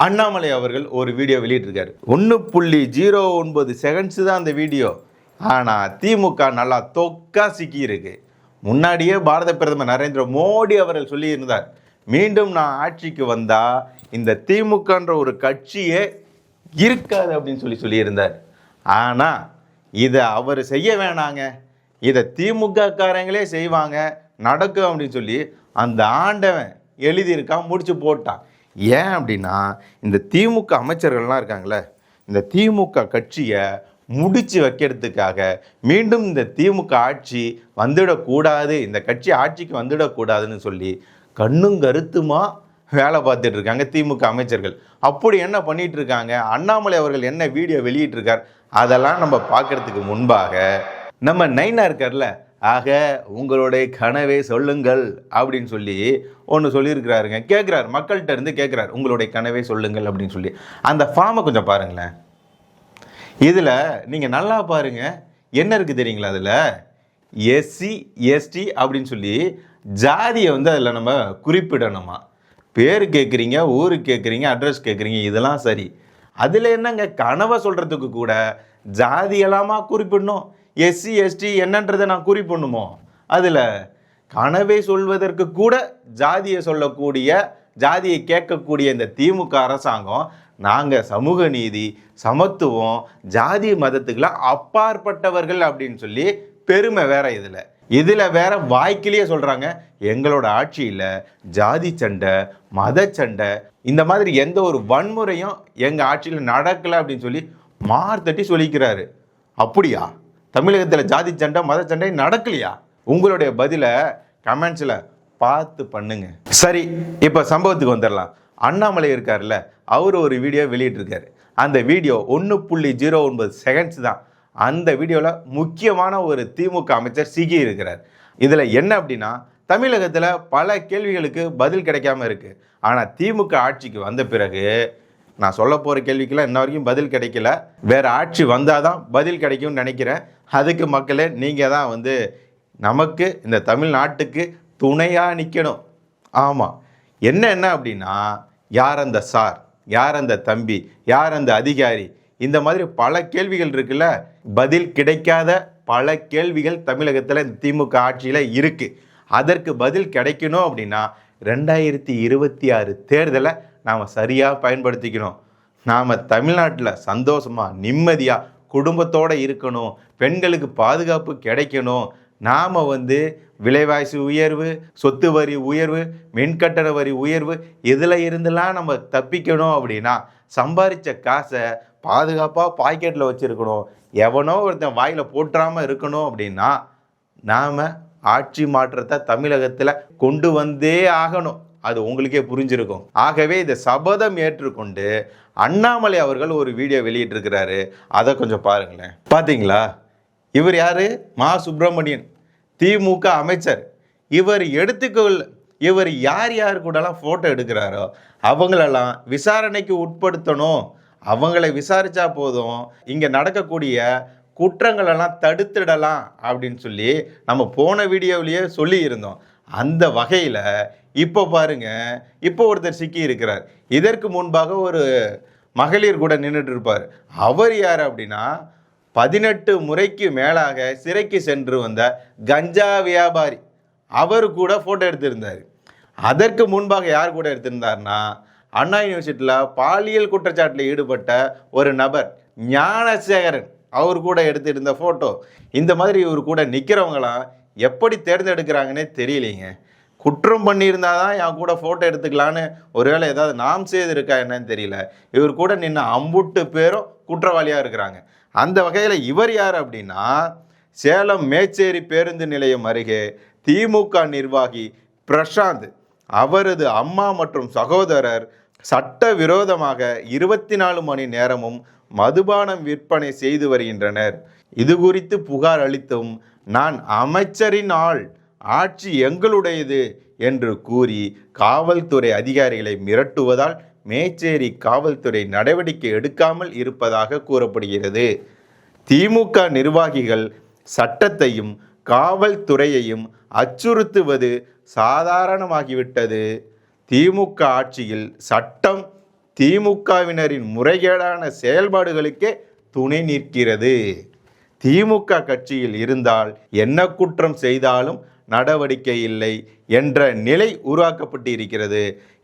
அண்ணாமலை அவர்கள் ஒரு வீடியோ வெளியிட்டிருக்காரு. 1.09 செகண்ட்ஸ் தான் அந்த வீடியோ. ஆனால் திமுக நல்லா தொக்கா சிக்கி இருக்கு. முன்னாடியே பாரத பிரதமர் நரேந்திர மோடி அவர்கள் சொல்லியிருந்தார், மீண்டும் நான் ஆட்சிக்கு வந்தா இந்த திமுகன்ற ஒரு கட்சியே இருக்காது அப்படின்னு சொல்லியிருந்தார். ஆனால் இதை அவர் செய்ய வேணாங்க, இதை திமுக காரங்களே செய்வாங்க, நடக்கும் அப்படின்னு சொல்லி அந்த ஆண்டவன் எழுதியிருக்கான், முடிச்சு போட்டான். ஏன் அப்படின்னா, இந்த திமுக அமைச்சர்கள்லாம் இருக்காங்களே, இந்த திமுக கட்சியை முடிச்சு வைக்கிறதுக்காக மீண்டும் இந்த திமுக ஆட்சி வந்துடக்கூடாது, இந்த கட்சி ஆட்சிக்கு வந்துடக்கூடாதுன்னு சொல்லி கண்ணும் கருத்துமா வேலை பார்த்துட்டு இருக்காங்க திமுக அமைச்சர்கள். அப்படி என்ன பண்ணிட்டு இருக்காங்க, அண்ணாமலை அவர்கள் என்ன வீடியோ வெளியிட்டிருக்கார், அதெல்லாம் நம்ம பார்க்கறதுக்கு முன்பாக நம்ம நைனா இருக்கார்ல, ஆக உங்களுடைய கனவை சொல்லுங்கள் அப்படின்னு சொல்லி ஒன்று சொல்லியிருக்கிறாருங்க. கேட்குறாரு, மக்கள்கிட்ட இருந்து கேட்குறாரு, உங்களுடைய கனவை சொல்லுங்கள் அப்படின்னு சொல்லி. அந்த ஃபார்மை கொஞ்சம் பாருங்களேன். இதில் நீங்கள் நல்லா பாருங்கள், என்ன இருக்குது தெரியுங்களா? அதில் எஸ்சி எஸ்டி அப்படின்னு சொல்லி ஜாதியை அதில் நம்ம குறிப்பிடணுமா. பேர் கேட்குறீங்க, ஊரு கேட்குறீங்க, அட்ரஸ் கேட்குறீங்க, இதெல்லாம் சரி. அதில் என்னங்க கனவை சொல்கிறதுக்கு கூட ஜாதியெல்லாமா குறிப்பிடணும்? எஸ்சி எஸ்டி என்னன்றதை நான் குறிப்பிடணுமோ? அதில் கனவை சொல்வதற்கு கூட ஜாதியை சொல்லக்கூடிய, ஜாதியை கேட்கக்கூடிய இந்த திமுக அரசாங்கம், நாங்கள் சமூக நீதி, சமத்துவம், ஜாதி மதத்துக்கெல்லாம் அப்பாற்பட்டவர்கள் அப்படின்னு சொல்லி பெருமை வேற. இதில் வேற வாய்க்கிலேயே சொல்கிறாங்க, எங்களோட ஆட்சியில் ஜாதி சண்டை, மத சண்டை, இந்த மாதிரி எந்த ஒரு வன்முறையும் எங்கள் ஆட்சியில் நடக்கலை அப்படின்னு சொல்லி மார்த்தட்டி சொல்லிக்கிறாரு. அப்படியா? தமிழகத்தில் ஜாதி சண்டை, மத சண்டை நடக்கலையா? உங்களுடைய பதிலை கமெண்ட்ஸில் பார்த்து பண்ணுங்க. சரி, இப்போ சம்பவத்துக்கு வந்துடலாம். அண்ணாமலை இருக்கார்ல, அவர் ஒரு வீடியோ வெளியிட்டிருக்காரு. அந்த வீடியோ 1.09 செகண்ட்ஸ் தான். அந்த வீடியோவில் முக்கியமான ஒரு திமுக அமைச்சர் சிக்கி இருக்கிறார். இதில் என்ன அப்படின்னா, தமிழகத்தில் பல கேள்விகளுக்கு பதில் கிடைக்காம இருக்குது. ஆனால் திமுக ஆட்சிக்கு வந்த பிறகு நான் சொல்ல போகிற கேள்விக்கெல்லாம் இன்ன வரைக்கும் பதில் கிடைக்கல. வேறு ஆட்சி வந்தால் தான் பதில் கிடைக்கும்னு நினைக்கிறேன். அதுக்கு மக்களே நீங்கள் தான் நமக்கு, இந்த தமிழ்நாட்டுக்கு துணையாக நிற்கணும். ஆமாம், என்ன அப்படின்னா, யார் அந்த சார், யார் அந்த தம்பி, யார் அந்த அதிகாரி, இந்த மாதிரி பல கேள்விகள் இருக்குல்ல, பதில் கிடைக்காத பல கேள்விகள் தமிழகத்தில் இந்த திமுக ஆட்சியில் இருக்குது. அதற்கு பதில் கிடைக்கணும் அப்படின்னா 2026 தேர்தலை நாம் சரியாக பயன்படுத்திக்கணும். நாம் தமிழ்நாட்டில் சந்தோஷமாக, நிம்மதியாக, குடும்பத்தோடு இருக்கணும். பெண்களுக்கு பாதுகாப்பு கிடைக்கணும். நாம் விலைவாசி உயர்வு, சொத்து வரி உயர்வு, மின்கட்டண வரி உயர்வு, இதில் இருந்தெல்லாம் நம்ம தப்பிக்கணும் அப்படின்னா சம்பாதிச்ச காசை பாதுகாப்பாக பாக்கெட்டில் வச்சுருக்கணும். எவனோ ஒருத்தன் வாயில் போட்டுறாமல் இருக்கணும் அப்படின்னா நாம் ஆட்சி மாற்றத்தை தமிழகத்தில் கொண்டு வந்தே ஆகணும். அது உங்களுக்கே புரிஞ்சிருக்கும். ஆகவே இதை சபதம் ஏற்றுக்கொண்டு அண்ணாமலை அவர்கள் ஒரு வீடியோ வெளியிட்டிருக்கிறாரு. அதை கொஞ்சம் பாருங்களேன். பார்த்தீங்களா? இவர் யாரு? மா சுப்பிரமணியன், திமுக அமைச்சர். இவர் யார் கூடலாம் ஃபோட்டோ எடுக்கிறாரோ அவங்களெல்லாம் விசாரணைக்கு உட்படுத்தணும். அவங்களை விசாரித்தா போதும், இங்கே நடக்கக்கூடிய குற்றங்களெல்லாம் தடுத்துடலாம் அப்படின்னு சொல்லி நம்ம போன வீடியோவிலேயே சொல்லி இருந்தோம். அந்த வகையில் இப்போ பாருங்க, இப்போ ஒருத்தர் சிக்கி இருக்கிறார். இதற்கு முன்பாக ஒரு மகளிர் கூட நின்றுட்டு இருப்பார். அவர் யார் அப்படின்னா, 18 முறைக்கு மேலாக சிறைக்கு சென்று வந்த கஞ்சா வியாபாரி. அவர் கூட ஃபோட்டோ எடுத்திருந்தார். அதற்கு முன்பாக யார் கூட எடுத்திருந்தார்னா, அண்ணா யூனிவர்சிட்டியில் பாலியல் குற்றச்சாட்டில் ஈடுபட்ட ஒரு நபர் ஞானசேகரன், அவர் கூட எடுத்திருந்த ஃபோட்டோ. இந்த மாதிரி இவர் கூட நிற்கிறவங்களாம் எப்படி தேர்ந்தெடுக்கிறாங்கன்னே தெரியலைங்க. குற்றம் பண்ணியிருந்தால் தான் என் கூட ஃபோட்டோ எடுத்துக்கலான்னு ஒருவேளை ஏதாவது நாம் செய்திருக்கா என்னன்னு தெரியல. இவர் கூட நின்று அம்புட்டு பேரும் குற்றவாளியாக இருக்கிறாங்க. அந்த வகையில் இவர் யார் அப்படின்னா, சேலம் மேச்சேரி பேருந்து நிலையம் அருகே திமுக நிர்வாகி பிரசாந்த், அவரது அம்மா மற்றும் சகோதரர் சட்டவிரோதமாக 24 மணி நேரமும் மதுபானம் விற்பனை செய்து வருகின்றனர். இது குறித்து புகார் அளித்தும் நான் அமைச்சரின் ஆள், ஆட்சி எங்களுடையது என்று கூறி காவல்துறை அதிகாரிகளை மிரட்டுவதால் மேச்சேரி காவல்துறை நடவடிக்கை எடுக்காமல் இருப்பதாக கூறப்படுகிறது. திமுக நிர்வாகிகள் சட்டத்தையும் காவல்துறையையும் அச்சுறுத்துவது சாதாரணமாகிவிட்டது. திமுக ஆட்சியில் சட்டம் திமுகவினரின் முறைகேடான செயல்பாடுகளுக்கே துணை நிற்கிறது. திமுக கட்சியில் இருந்தால் என்ன குற்றம் செய்தாலும் நடவடிக்கை இல்லை என்ற நிலை உருவாக்கப்பட்டு இருக்கிறது.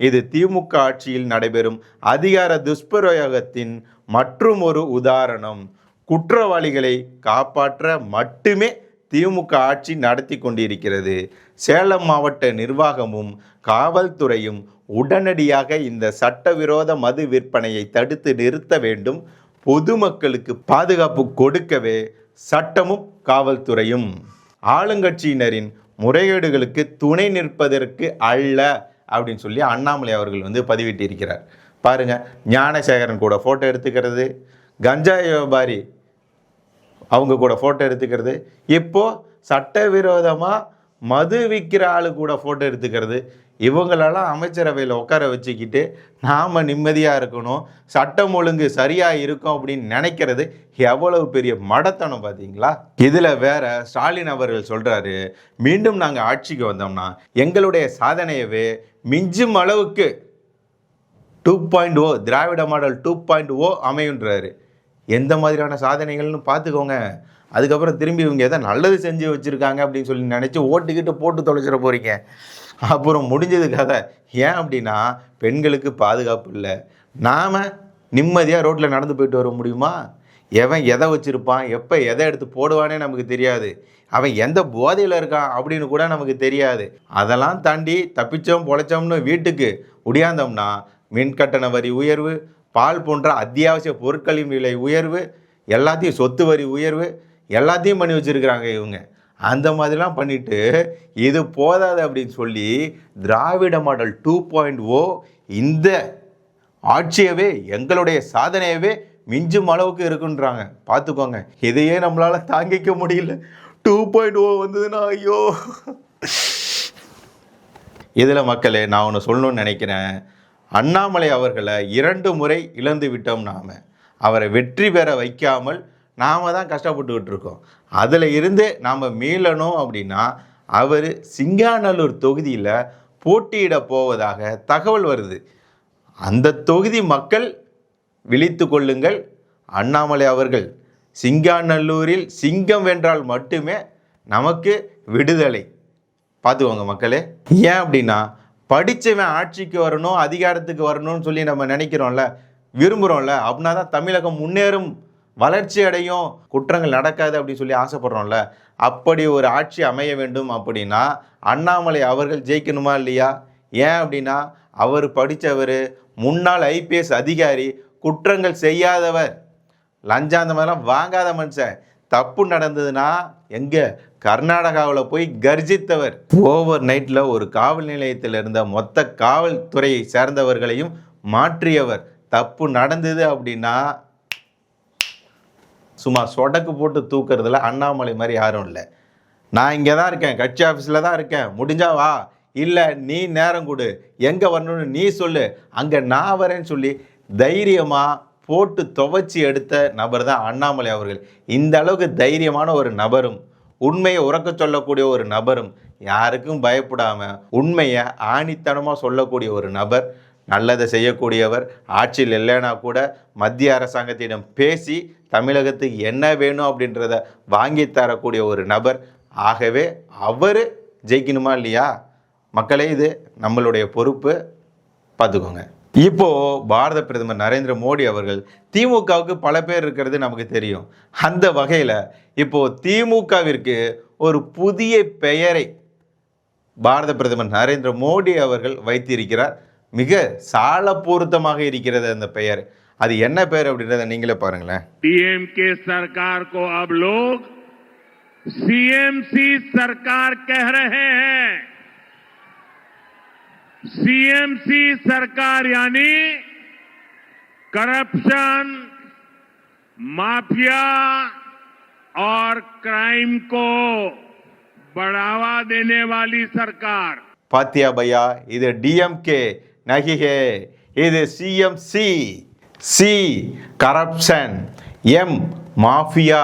இது திமுக ஆட்சியில் நடைபெறும் அதிகார துஷ்பிரயோகத்தின் மற்றும் ஒரு உதாரணம். குற்றவாளிகளை காப்பாற்ற மட்டுமே திமுக ஆட்சி நடத்தி கொண்டிருக்கிறது. சேலம் மாவட்ட நிர்வாகமும் காவல்துறையும் உடனடியாக இந்த சட்டவிரோத மது விற்பனையை தடுத்து நிறுத்த வேண்டும். பொதுமக்களுக்கு பாதுகாப்பு கொடுக்கவே சட்டமும் காவல்துறையும் ஆளுங்கட்சியினரின் முறைகேடுகளுக்கு துணை நிற்பதற்கு அல்ல அப்படின்னு சொல்லி அண்ணாமலை அவர்கள் பதிவிட்டிருக்கிறார். பாருங்க, ஞானசேகரன் கூட ஃபோட்டோ எடுத்துக்கிறது, கஞ்சா வியாபாரி அவங்க கூட ஃபோட்டோ எடுத்துக்கிறது, இப்போது சட்டவிரோதமாக மது விற்கிற ஆளு கூட ஃபோட்டோ எடுத்துக்கிறது. இவங்களெல்லாம் அமைச்சரவையில் உட்கார வச்சுக்கிட்டு நாம் நிம்மதியாக இருக்கணும், சட்டம் ஒழுங்கு சரியாக இருக்கும் அப்படின்னு நினைக்கிறது எவ்வளவு பெரிய மடத்தனம் பார்த்தீங்களா? இதில் வேற ஸ்டாலின் அவர்கள் சொல்கிறாரு, மீண்டும் நாங்கள் ஆட்சிக்கு வந்தோம்னா எங்களுடைய சாதனையவே மிஞ்சும் அளவுக்கு 2.0 திராவிட மாடல் 2.0 அமையுன்றாரு. எந்த மாதிரியான சாதனைகள்னு பார்த்துக்கோங்க. அதுக்கப்புறம் திரும்பி இவங்க எதை நல்லது செஞ்சு வச்சுருக்காங்க அப்படின்னு சொல்லி நினச்சி ஓட்டுக்கிட்டு போட்டு தொலைச்சிட போகிறீங்க. அப்புறம் முடிஞ்சது கதை. ஏன் அப்படின்னா பெண்களுக்கு பாதுகாப்பு இல்லை. நாம் நிம்மதியாக ரோட்டில் நடந்து போயிட்டு வர முடியுமா? எவன் எதை வச்சுருப்பான், எப்போ எதை எடுத்து போடுவானே நமக்கு தெரியாது. அவன் எந்த போதையில் இருக்கான் அப்படின்னு கூட நமக்கு தெரியாது. அதெல்லாம் தாண்டி தப்பிச்சோம் பொழைச்சோம்னு வீட்டுக்கு ஒடியாந்தோம்னா மின்கட்டண வரி உயர்வு, பால் போன்ற அத்தியாவசிய பொருட்களின் விலை உயர்வு, எல்லாத்தையும் சொத்து வரி உயர்வு எல்லாத்தையும் பண்ணி வச்சுருக்கிறாங்க இவங்க. அந்த மாதிரிலாம் பண்ணிவிட்டு இது போதாது அப்படின்னு சொல்லி திராவிட மாடல் 2.0 இந்த ஆட்சியவே எங்களுடைய சாதனையவே மிஞ்சும் அளவுக்கு இருக்குன்றாங்க. பார்த்துக்கோங்க, இதையே நம்மளால் தாங்கிக்க முடியல. 2.0 வந்ததுன்னா ஐயோ. இதில் மக்களே நான் ஒன்று சொல்லணும்னு நினைக்கிறேன். அண்ணாமலை அவர்களை 2 முறை இழந்து விட்டோம். நாம் அவரை வெற்றி பெற வைக்காமல் நாம் தான் கஷ்டப்பட்டுக்கிட்டு இருக்கோம். அதில் இருந்து நாம் மீளணும் அப்படின்னா அவர் சிங்காநல்லூர் தொகுதியில் போட்டியிட போவதாக தகவல் வருது. அந்த தொகுதி மக்கள் விழித்து கொள்ளுங்கள். அண்ணாமலை அவர்கள் சிங்காநல்லூரில் சிங்கம் வென்றால் மட்டுமே நமக்கு விடுதலை. பார்த்துக்கோங்க மக்களே. ஏன் அப்படின்னா படித்தவன் ஆட்சிக்கு வரணும், அதிகாரத்துக்கு வரணும்னு சொல்லி நம்ம நினைக்கிறோம்ல, விரும்புகிறோம்ல. அப்படின்னா தான் தமிழகம் முன்னேறும், வளர்ச்சி அடையும், குற்றங்கள் நடக்காது அப்படின்னு சொல்லி ஆசைப்படுறோம்ல. அப்படி ஒரு ஆட்சி அமைய வேண்டும் அப்படின்னா அண்ணாமலை அவர்கள் ஜெயிக்கணுமா இல்லையா? ஏன் அப்படின்னா அவர் படித்தவர், முன்னாள் IPS அதிகாரி, குற்றங்கள் செய்யாதவர், லஞ்சம் அந்த மாதிரிலாம் வாங்காத மனுஷன். தப்பு நடந்ததுன்னா எங்கே கர்நாடகாவில் போய் கர்ஜித்தவர். ஓவர் நைட்டில் ஒரு காவல் நிலையத்தில் இருந்த மொத்த காவல்துறையை சேர்ந்தவர்களையும் மாற்றியவர். தப்பு நடந்தது அப்படின்னா சும்மா சொடக்கு போட்டு தூக்குறதுல அண்ணாமலை மாதிரி யாரும் இல்லை. நான் இங்கே தான் இருக்கேன், கட்சி ஆஃபீஸில் தான் இருக்கேன், முடிஞ்சா வா, இல்லை நீ நேரம் கொடு, எங்கே வரணும்னு நீ சொல்லு, அங்கே நான் வரேன்னு சொல்லி தைரியமாக போட்டு துவைச்சி எடுத்த நபர் தான் அண்ணாமலை அவர்கள். இந்த அளவுக்கு தைரியமான ஒரு நபரும், உண்மையை உறக்க சொல்லக்கூடிய ஒரு நபரும், யாருக்கும் பயப்படாமல் உண்மையை ஆணித்தனமாக சொல்லக்கூடிய ஒரு நபர், நல்லதை செய்யக்கூடியவர், ஆட்சியில் இல்லைன்னா கூட மத்திய அரசாங்கத்திடம் பேசி தமிழகத்துக்கு என்ன வேணும் அப்படின்றத வாங்கி தரக்கூடிய ஒரு நபர். ஆகவே அவர் ஜெயிக்கணுமா இல்லையா? மக்களே, இது நம்மளுடைய பொறுப்பு, பார்த்துக்கோங்க. இப்போது பாரத பிரதமர் நரேந்திர மோடி அவர்கள் திமுகவுக்கு பல பேர் இருக்கிறது நமக்கு தெரியும். அந்த வகையில் இப்போது திமுகவிற்கு ஒரு புதிய பெயரை பாரத பிரதமர் நரேந்திர மோடி அவர்கள் வைத்திருக்கிறார். மிக சால பொருத்தமாக இருக்கிறது அந்த பெயர். அது என்ன பெயர் அப்படின்றத நீங்களே பாருங்களேன். डीएमके सरकार को अब लोग सीएमसी सरकार कह रहे हैं। सीएमसी सरकार यानी करप्शन, माफिया और क्राइम को बढ़ावा देने वाली सरकार. பாத்தியா பையா, இது டிஎம்கே நகிஹே, இது CMC. C corruption, M mafia,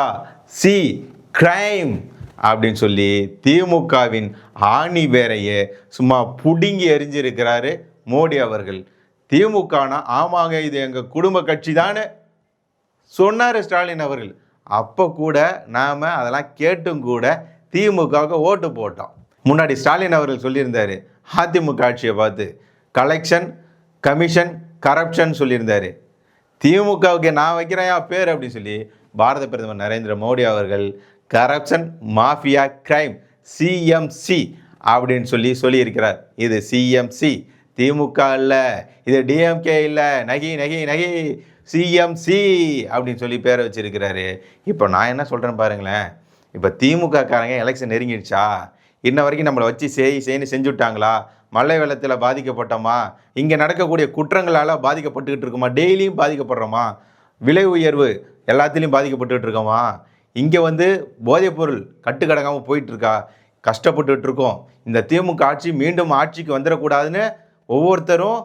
C crime அப்படின்னு சொல்லி திமுகவின் ஆணி வேறையே சும்மா புடுங்கி எறிஞ்சிருக்கிறாரு மோடி அவர்கள். திமுகனா ஆமாங்க இது எங்கள் குடும்ப கட்சி தானே சொன்னார் ஸ்டாலின் அவர்கள். அப்போ கூட நாம் அதெல்லாம் கேட்டும் கூட திமுகவுக்கு ஓட்டு போட்டோம். முன்னாடி ஸ்டாலின் அவர்கள் சொல்லியிருந்தார் அதிமுக ஆட்சியை பார்த்து கலெக்ஷன் கமிஷன் கரப்ஷன் சொல்லியிருந்தார். திமுகவுக்கு நான் வைக்கிறேன் பேர் அப்படின்னு சொல்லி பாரத பிரதமர் நரேந்திர மோடி அவர்கள் கரப்ஷன் மாஃபியா கிரைம் சிஎம்சி அப்படின்னு சொல்லியிருக்கிறார். இது சிஎம்சி, திமுக இல்லை, இது டிஎம்கே இல்லை, நகி நகி நகி சிஎம்சி அப்படின்னு சொல்லி பேரை வச்சிருக்கிறாரு. இப்போ நான் என்ன சொல்கிறேன் பாருங்களேன், இப்போ திமுக காரங்க எலெக்ஷன் நெருங்கிடுச்சா, இன்ன வரைக்கும் நம்மளை வச்சு செய்யு செஞ்சு விட்டாங்களா, மழை வெள்ளத்தில் பாதிக்கப்பட்டோமா, இங்கே நடக்கக்கூடிய குற்றங்களால் பாதிக்கப்பட்டுக்கிட்டு இருக்கோமா, டெய்லியும் பாதிக்கப்படுறோமா, விலை உயர்வு எல்லாத்துலேயும் பாதிக்கப்பட்டுக்கிட்டு இருக்கோமா, இங்கே போதைப்பொருள் கட்டுக்கடங்காமல் போயிட்டுருக்கா, கஷ்டப்பட்டுட்டு இருக்கோம். இந்த திமுக ஆட்சி மீண்டும் ஆட்சிக்கு வந்துடக்கூடாதுன்னு ஒவ்வொருத்தரும்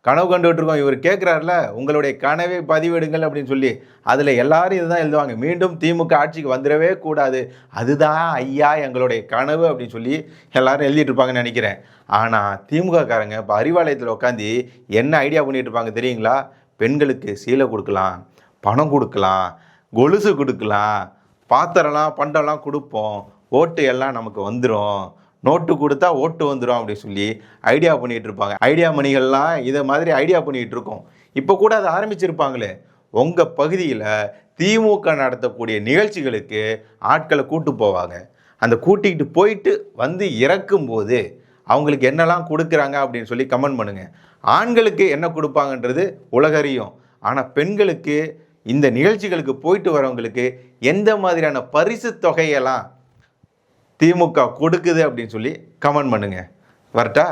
கனவு கண்டுகிட்டு இருக்கோம். இவர் கேட்குறாருல உங்களுடைய கனவை பதிவிடுங்கள் அப்படின்னு சொல்லி, அதில் எல்லாரும் இதுதான் எழுதுவாங்க, மீண்டும் திமுக ஆட்சிக்கு வந்துடவே கூடாது, அதுதான் ஐயா எங்களுடைய கனவு அப்படின்னு சொல்லி எல்லாரும் எழுதிட்டு இருப்பாங்கன்னு நினைக்கிறேன். ஆனால் திமுக காரங்க இப்போ அறிவாலயத்தில் உட்காந்து என்ன ஐடியா பண்ணிட்டு இருப்பாங்க தெரியுங்களா? பெண்களுக்கு சீலை கொடுக்கலாம், பணம் கொடுக்கலாம், கொலுசு கொடுக்கலாம், பாத்திரம்லாம் பண்டம்லாம் கொடுப்போம், ஓட்டு எல்லாம் நமக்கு வந்துடும், நோட்டு கொடுத்தா ஓட்டு வந்துடும் அப்படின்னு சொல்லி ஐடியா பண்ணிகிட்டு இருப்பாங்க. ஐடியா மணிகள்லாம் இதை மாதிரி ஐடியா பண்ணிகிட்டு இருக்கோம். இப்போ கூட அதை ஆரம்பிச்சிருப்பாங்களே. உங்கள் பகுதியில் திமுக நடத்தக்கூடிய நிகழ்ச்சிகளுக்கு ஆட்களை கூட்டு போவாங்க. அந்த கூட்டிகிட்டு போயிட்டு இறக்கும்போது அவங்களுக்கு என்னெல்லாம் கொடுக்குறாங்க அப்படின்னு சொல்லி கமெண்ட் பண்ணுங்கள். ஆண்களுக்கு என்ன கொடுப்பாங்கன்றது உலகறியும். ஆனால் பெண்களுக்கு இந்த நிகழ்ச்சிகளுக்கு போயிட்டு வரவங்களுக்கு எந்த மாதிரியான பரிசு தொகையெல்லாம் திமுக கொடுக்குது அப்படின்னு சொல்லி கமெண்ட் பண்ணுங்கள். வரட்டா?